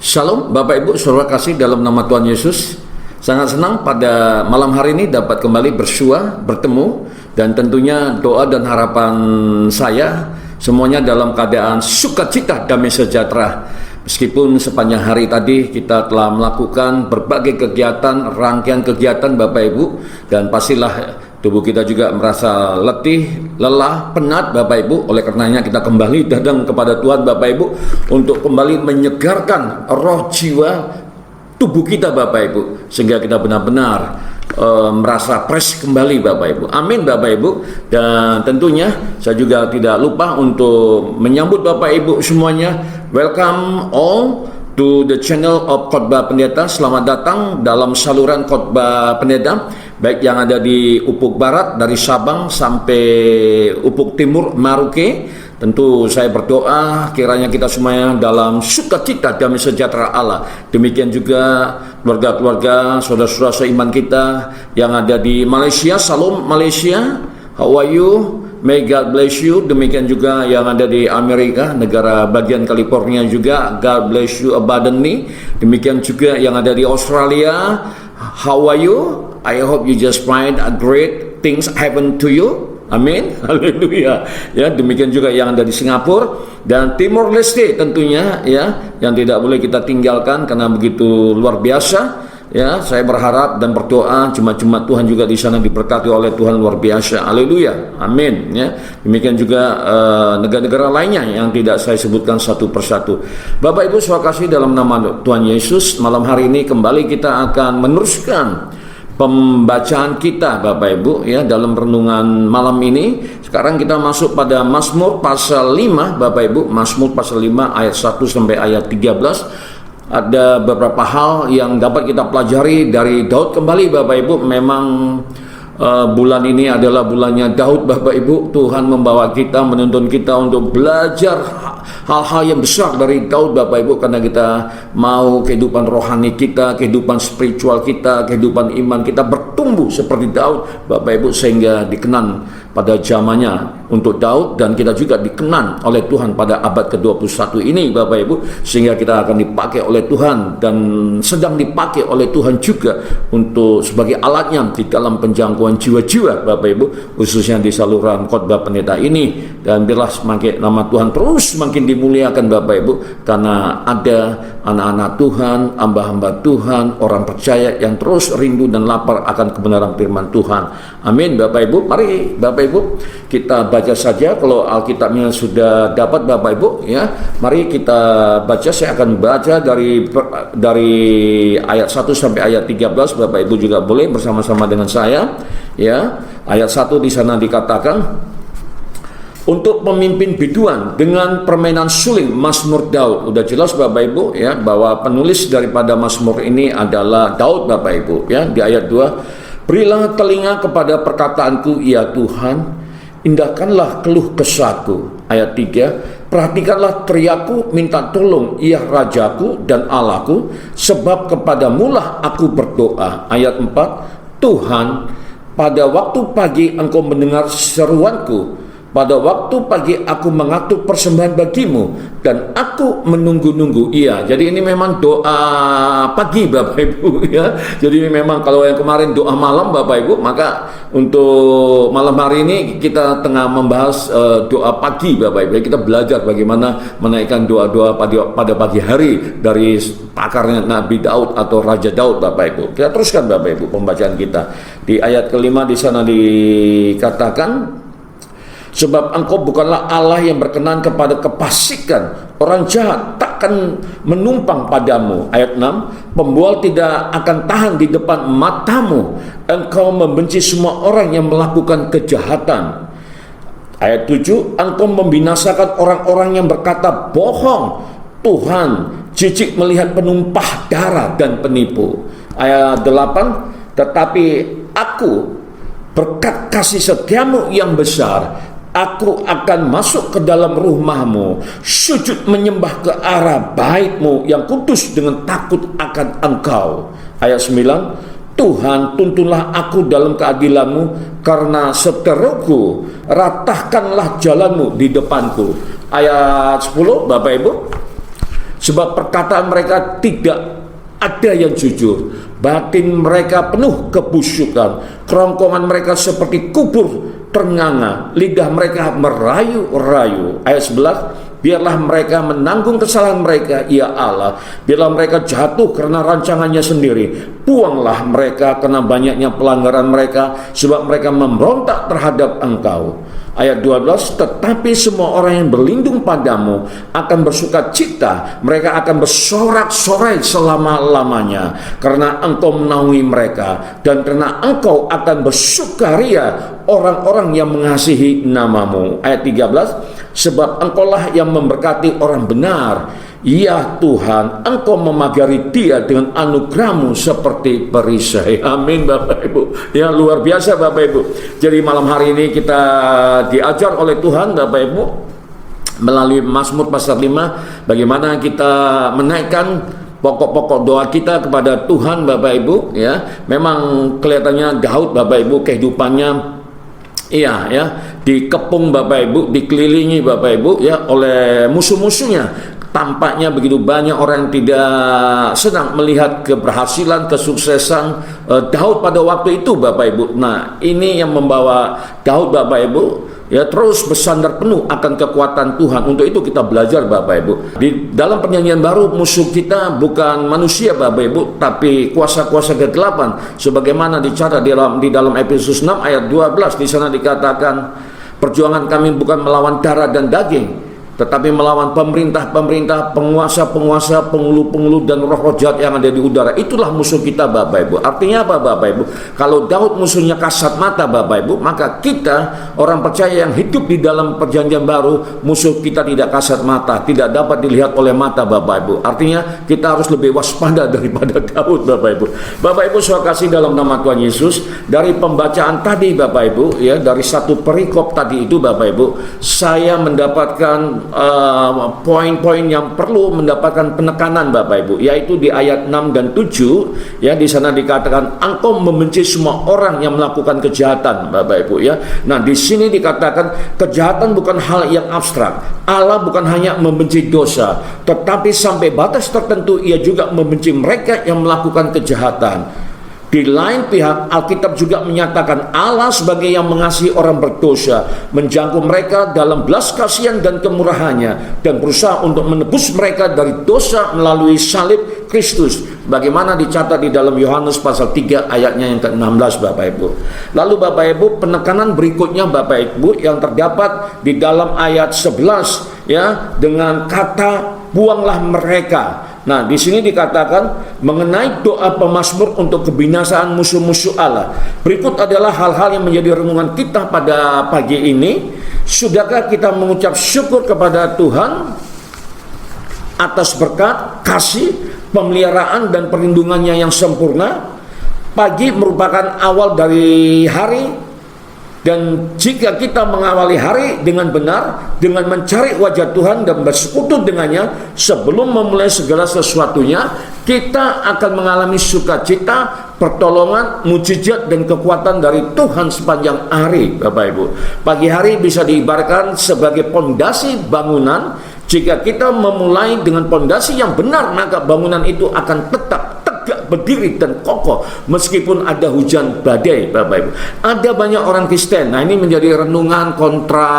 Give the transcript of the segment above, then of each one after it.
Shalom Bapak Ibu saudara kasih dalam nama Tuhan Yesus. Sangat senang pada malam hari ini dapat kembali bersua, bertemu, dan tentunya doa dan harapan saya semuanya dalam keadaan sukacita, damai sejahtera. Meskipun sepanjang hari tadi kita telah melakukan berbagai kegiatan, rangkaian kegiatan Bapak Ibu, dan pastilah tubuh kita juga merasa letih, lelah, penat Bapak Ibu. Oleh karenanya kita kembali datang kepada Tuhan Bapak Ibu untuk kembali menyegarkan roh jiwa tubuh kita Bapak Ibu, sehingga kita benar-benar merasa fresh kembali Bapak Ibu. Amin Bapak Ibu. Dan tentunya saya juga tidak lupa untuk menyambut Bapak Ibu semuanya. Welcome all to the channel of Khotbah Pendeta. Selamat datang dalam saluran Khotbah Pendeta, baik yang ada di Upuk Barat dari Sabang sampai Upuk Timur Maruke. Tentu saya berdoa kiranya kita semuanya dalam sukacita, damai sejahtera Allah. Demikian juga keluarga-keluarga, saudara-saudara seiman kita yang ada di Malaysia. Salam Malaysia, how are you? May God bless you. Demikian juga yang ada di Amerika, negara bagian California juga, God bless you abundantly. Demikian juga yang ada di Australia, how are you? I hope you just find a great things happen to you. Amin, haleluya. Ya, demikian juga yang ada di Singapura dan Timor Leste tentunya, ya, yang tidak boleh kita tinggalkan karena begitu luar biasa. Ya, saya berharap dan berdoa jemaat-jemaat Tuhan juga di sana diberkati oleh Tuhan luar biasa. Haleluya, amin. Ya, demikian juga negara-negara lainnya yang tidak saya sebutkan satu persatu. Bapak Ibu saudara kasih dalam nama Tuhan Yesus, malam hari ini kembali kita akan meneruskan pembacaan kita Bapak Ibu, ya, dalam renungan malam ini. Sekarang kita masuk pada Mazmur pasal 5 Bapak Ibu. Mazmur pasal 5 ayat 1 sampai ayat 13. Ada beberapa hal yang dapat kita pelajari dari Daud kembali Bapak Ibu. Memang bulan ini adalah bulannya Daud Bapak Ibu. Tuhan membawa kita, menuntun kita untuk belajar hal-hal yang besar dari Daud Bapak Ibu, karena kita mau kehidupan rohani kita, kehidupan spiritual kita, kehidupan iman kita bertumbuh seperti Daud Bapak Ibu, sehingga dikenan pada zamannya untuk Daud, dan kita juga dikenan oleh Tuhan pada abad ke-21 ini Bapak Ibu, sehingga kita akan dipakai oleh Tuhan dan sedang dipakai oleh Tuhan juga untuk sebagai alatnya di dalam penjangkauan jiwa-jiwa Bapak Ibu, khususnya di saluran Khotbah Pendeta ini. Dan biarlah semakin nama Tuhan terus semakin dimuliakan Bapak Ibu, karena ada anak-anak Tuhan, hamba-hamba Tuhan, orang percaya yang terus rindu dan lapar akan kebenaran firman Tuhan. Amin Bapak Ibu. Mari Bapak Ibu kita baca saja. Kalau Alkitabnya sudah dapat Bapak Ibu, ya, mari kita baca. Saya akan baca dari ayat 1 sampai ayat 13. Bapak Ibu juga boleh bersama-sama dengan saya, ya. Ayat 1 di sana dikatakan, untuk pemimpin biduan dengan permainan suling, Mazmur Daud. Udah jelas Bapak Ibu, ya, bahwa penulis daripada Mazmur ini adalah Daud Bapak Ibu, ya. Di ayat 2, berilah telinga kepada perkataanku ya Tuhan, indahkanlah keluh kesahku. Ayat 3, perhatikanlah teriakku, minta tolong ya Rajaku dan Allahku, sebab kepadamulah aku berdoa. Ayat 4, Tuhan, pada waktu pagi engkau mendengar seruanku. Pada waktu pagi aku mengatur persembahan bagimu dan aku menunggu-nunggu. Iya, jadi ini memang doa pagi Bapak Ibu, ya. Jadi memang kalau yang kemarin doa malam Bapak Ibu, maka untuk malam hari ini kita tengah membahas doa pagi Bapak Ibu. Kita belajar bagaimana menaikkan doa-doa pada pagi hari dari pakarnya Nabi Daud atau Raja Daud Bapak Ibu. Kita teruskan Bapak Ibu pembacaan kita. Di ayat kelima di sana dikatakan, sebab engkau bukanlah Allah yang berkenan kepada kefasikan, orang jahat takkan menumpang padamu. Ayat 6, pembual tidak akan tahan di depan matamu, engkau membenci semua orang yang melakukan kejahatan. Ayat 7, engkau membinasakan orang-orang yang berkata bohong, Tuhan jijik melihat penumpah darah dan penipu. Ayat 8, tetapi aku berkat kasih setiamu yang besar, aku akan masuk ke dalam rumahmu, sujud menyembah ke arah baitmu yang kudus dengan takut akan engkau. Ayat 9, Tuhan tuntunlah aku dalam keadilanmu, karena seteruku ratahkanlah jalanmu di depanku. Ayat 10 Bapak Ibu, sebab perkataan mereka tidak ada yang jujur. Batin mereka penuh kebusukan, kerongkongan mereka seperti kubur ternganga, lidah mereka merayu-rayu. Ayat 11, biarlah mereka menanggung kesalahan mereka, ya Allah. Biarlah mereka jatuh karena rancangannya sendiri. Buanglah mereka karena banyaknya pelanggaran mereka, sebab mereka memberontak terhadap Engkau. Ayat 12, tetapi semua orang yang berlindung padamu akan bersuka cita, mereka akan bersorak-sorai selama-lamanya, karena Engkau menaungi mereka, dan karena Engkau akan bersukaria orang-orang yang mengasihi namamu. Ayat 13, sebab Engkaulah yang memberkati orang benar, ya Tuhan, Engkau memagari dia dengan anugerah-Mu seperti perisai. Amin Bapak Ibu. Ya, luar biasa Bapak Ibu. Jadi malam hari ini kita diajar oleh Tuhan Bapak Ibu melalui Mazmur pasal 5, bagaimana kita menaikkan pokok-pokok doa kita kepada Tuhan Bapak Ibu. Ya, memang kelihatannya Daud Bapak Ibu kehidupannya dikepung Bapak Ibu, dikelilingi Bapak Ibu ya oleh musuh-musuhnya. Tampaknya begitu banyak orang yang tidak senang melihat keberhasilan, kesuksesan Daud pada waktu itu Bapak Ibu. Nah, ini yang membawa Daud Bapak Ibu ya terus bersandar penuh akan kekuatan Tuhan. Untuk itu kita belajar Bapak Ibu. Di dalam perjanjian baru musuh kita bukan manusia Bapak Ibu, tapi kuasa-kuasa kegelapan. Sebagaimana dicatat di dalam Efesus 6 ayat 12, di sana dikatakan, perjuangan kami bukan melawan darah dan daging, tetapi melawan pemerintah-pemerintah, penguasa-penguasa, penghulu-penghulu, dan roh-roh jahat yang ada di udara. Itulah musuh kita Bapak Ibu. Artinya apa Bapak Ibu? Kalau Daud musuhnya kasat mata Bapak Ibu, maka kita orang percaya yang hidup di dalam perjanjian baru, musuh kita tidak kasat mata, tidak dapat dilihat oleh mata Bapak Ibu. Artinya kita harus lebih waspada daripada Daud Bapak Ibu. Bapak Ibu saya kasih dalam nama Tuhan Yesus, dari pembacaan tadi Bapak Ibu ya, dari satu perikop tadi itu Bapak Ibu, saya mendapatkan poin-poin yang perlu mendapatkan penekanan Bapak Ibu, yaitu di ayat 6 dan 7 ya, di sana dikatakan Engkau membenci semua orang yang melakukan kejahatan Bapak Ibu ya. Nah, di sini dikatakan kejahatan bukan hal yang abstrak. Allah bukan hanya membenci dosa, tetapi sampai batas tertentu Ia juga membenci mereka yang melakukan kejahatan. Di lain pihak, Alkitab juga menyatakan Allah sebagai yang mengasihi orang berdosa, menjangkau mereka dalam belas kasihan dan kemurahannya, dan berusaha untuk menebus mereka dari dosa melalui salib Kristus. Bagaimana dicatat di dalam Yohanes pasal 3 ayatnya yang ke-16 Bapak Ibu. Lalu Bapak Ibu, penekanan berikutnya Bapak Ibu yang terdapat di dalam ayat 11 ya, dengan kata buanglah mereka. Nah, di sini dikatakan mengenai doa pemazmur untuk kebinasaan musuh-musuh Allah. Berikut adalah hal-hal yang menjadi renungan kita pada pagi ini. Sudahkah kita mengucap syukur kepada Tuhan atas berkat, kasih, pemeliharaan dan perlindungannya yang sempurna? Pagi merupakan awal dari hari, dan jika kita mengawali hari dengan benar, dengan mencari wajah Tuhan dan bersekutu dengannya sebelum memulai segala sesuatunya, kita akan mengalami sukacita, pertolongan, mujizat dan kekuatan dari Tuhan sepanjang hari Bapak Ibu. Pagi hari bisa diibaratkan sebagai pondasi bangunan. Jika kita memulai dengan pondasi yang benar, maka bangunan itu akan tetap berdiri dan kokoh meskipun ada hujan badai Bapak Ibu. Ada banyak orang Kristen. Nah, ini menjadi renungan kontra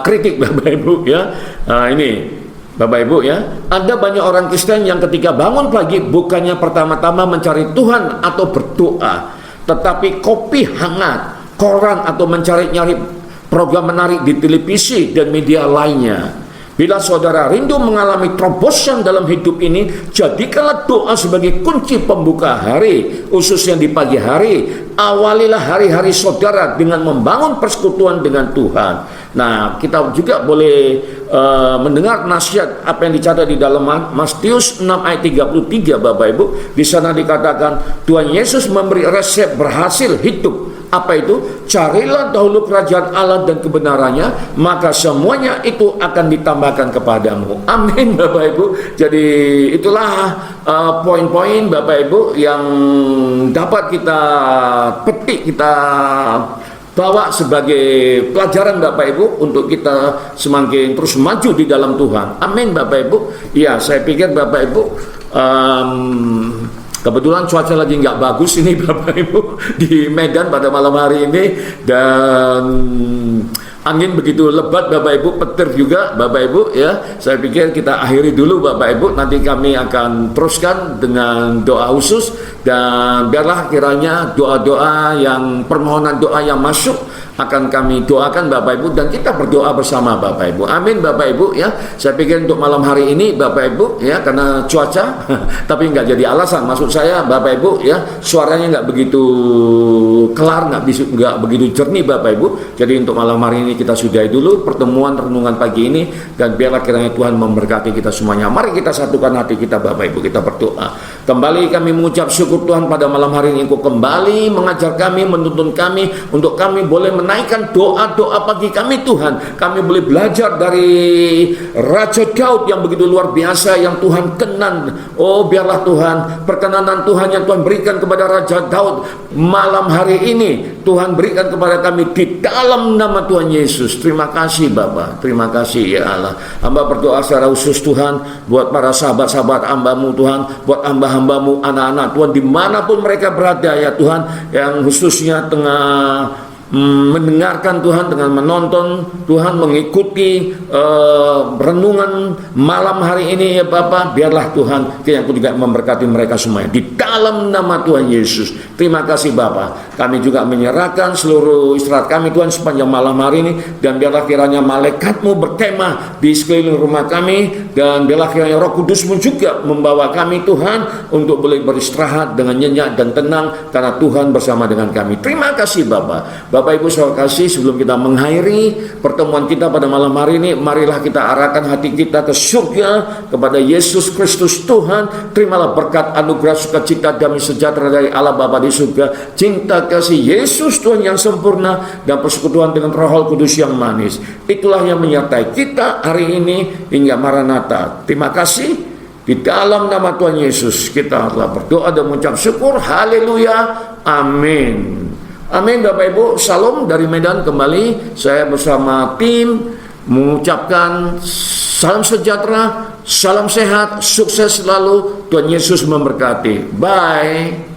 kritik Bapak Ibu ya. Ini Bapak Ibu ya, ada banyak orang Kristen yang ketika bangun pagi bukannya pertama-tama mencari Tuhan atau berdoa, tetapi kopi hangat, koran atau mencari-nyari program menarik di televisi dan media lainnya. Bila saudara rindu mengalami terobosan dalam hidup ini, jadikanlah doa sebagai kunci pembuka hari, khususnya di pagi hari. Awalilah hari-hari saudara dengan membangun persekutuan dengan Tuhan. Nah, kita juga boleh mendengar nasihat apa yang dicatat di dalam Matius 6 ayat 33 Bapak Ibu. Di sana dikatakan Tuhan Yesus memberi resep berhasil hidup. Apa itu? Carilah dahulu kerajaan Allah dan kebenarannya, maka semuanya itu akan ditambahkan kepadamu. Amin Bapak Ibu. Jadi itulah poin-poin Bapak Ibu yang dapat kita petik, kita bawa sebagai pelajaran Bapak Ibu untuk kita semakin terus maju di dalam Tuhan. Amin Bapak Ibu. Ya, saya pikir Bapak Ibu, kebetulan cuaca lagi nggak bagus ini Bapak Ibu di Medan pada malam hari ini, dan angin begitu lebat Bapak Ibu, petir juga Bapak Ibu ya. Saya pikir kita akhiri dulu Bapak Ibu, nanti kami akan teruskan dengan doa khusus, dan biarlah kiranya doa-doa yang permohonan doa yang masuk akan kami doakan Bapak Ibu, dan kita berdoa bersama Bapak Ibu. Amin Bapak Ibu ya. Saya pikir untuk malam hari ini Bapak Ibu ya, karena cuaca tapi nggak jadi alasan. Maksud saya Bapak Ibu ya, suaranya nggak begitu kelar, nggak begitu jernih Bapak Ibu. Jadi untuk malam hari ini kita sudahi dulu pertemuan renungan pagi ini, dan biarlah kiranya Tuhan memberkati kita semuanya. Mari kita satukan hati kita Bapak Ibu, kita berdoa. Kembali kami mengucap syukur Tuhan pada malam hari ini, Engkau kembali mengajar kami, menuntun kami untuk kami boleh menaikkan doa-doa pagi kami Tuhan. Kami boleh belajar dari Raja Daud yang begitu luar biasa, yang Tuhan kenan. Oh biarlah Tuhan, perkenanan Tuhan yang Tuhan berikan kepada Raja Daud malam hari ini, Tuhan berikan kepada kami di dalam nama Tuhan Yesus. Terima kasih Bapa, terima kasih ya Allah. Hamba berdoa secara khusus Tuhan buat para sahabat-sahabat hamba-Mu Tuhan, buat hamba-hamba-Mu, anak-anak Tuhan dimanapun mereka berada ya Tuhan, yang khususnya tengah mendengarkan Tuhan, dengan menonton Tuhan, mengikuti renungan malam hari ini ya Bapak. Biarlah Tuhan yang juga memberkati mereka semuanya di dalam nama Tuhan Yesus. Terima kasih Bapak. Kami juga menyerahkan seluruh istirahat kami Tuhan sepanjang malam hari ini, dan biarlah kiranya malaikat-Mu berkemah di sekeliling rumah kami, dan biarlah kiranya Roh Kudus-Mu juga membawa kami Tuhan untuk boleh beristirahat dengan nyenyak dan tenang, karena Tuhan bersama dengan kami. Terima kasih Bapak. Bapak Ibu saudara kasih, sebelum kita mengakhiri pertemuan kita pada malam hari ini, marilah kita arahkan hati kita ke surga, kepada Yesus Kristus Tuhan. Terimalah berkat, anugerah, sukacita, damai sejahtera dari Allah Bapa di surga, cinta kasih Yesus Tuhan yang sempurna, dan persekutuan dengan Roh Kudus yang manis. Itulah yang menyertai kita hari ini hingga Maranatha. Terima kasih. Di dalam nama Tuhan Yesus kita telah berdoa dan mengucap syukur. Haleluya. Amin. Amin Bapak Ibu. Salam dari Medan kembali. Saya bersama tim mengucapkan salam sejahtera, salam sehat, sukses selalu. Tuhan Yesus memberkati. Bye.